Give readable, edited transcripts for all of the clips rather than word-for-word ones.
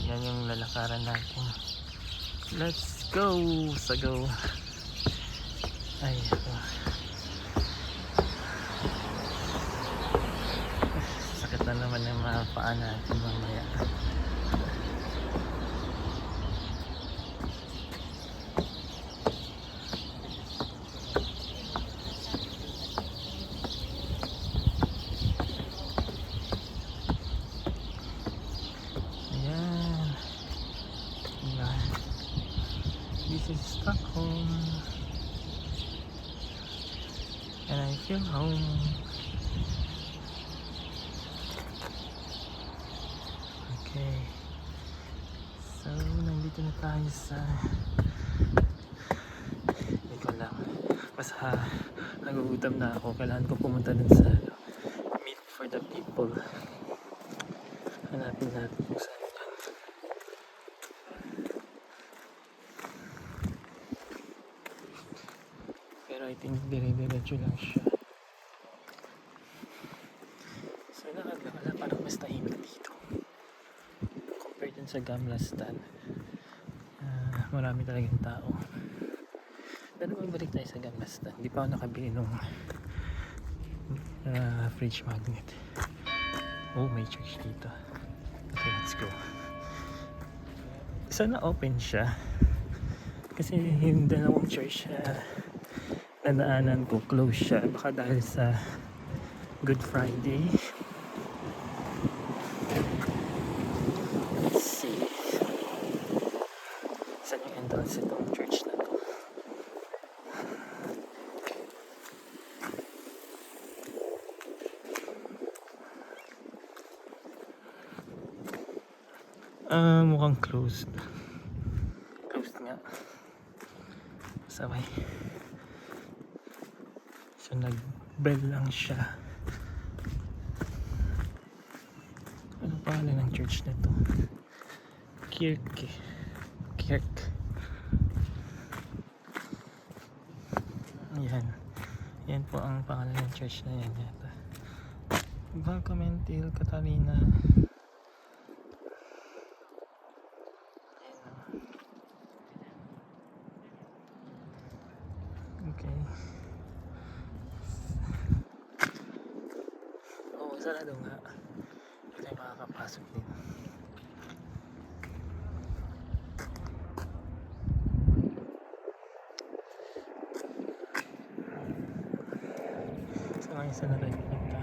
Yan yung lalakaran natin. Let's go! Go! Ay, ako. Sakit na naman yung mga paa natin mamaya. This is Stockholm and I feel home. Okay, so nandito na tayo sa hindi ko lang basta nagugutom na ako. Kailangan ko pumunta dun sa Meat for the People. Hanapin natin kung saan. I think dire-diretso lang siya. So nakagala parang mas tahimik dito compared dun sa Gamla Stan. Marami talagang tao. Pero magbalik tayo sa Gamla Stan. Hindi pa ako nakabili nung fridge magnet. Oh, may church dito. Okay, let's go. Sana open siya kasi yung dalawang church nadaanan ko close siya, baka dahil sa Good Friday. Let's see saan yung entrance itong church na to. Mukhang closed nga sabay. So nag-bell lang siya. Ano pangalan ng church na to? Kirk. Yan po ang pangalan ng church na yan yata. Valcamentil Catalina. Okay. Sarado nga. Hindi tayo makakapasok din. So ngayon saan na tayo pupunta?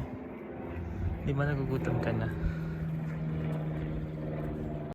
Di ba nagugutom ka na?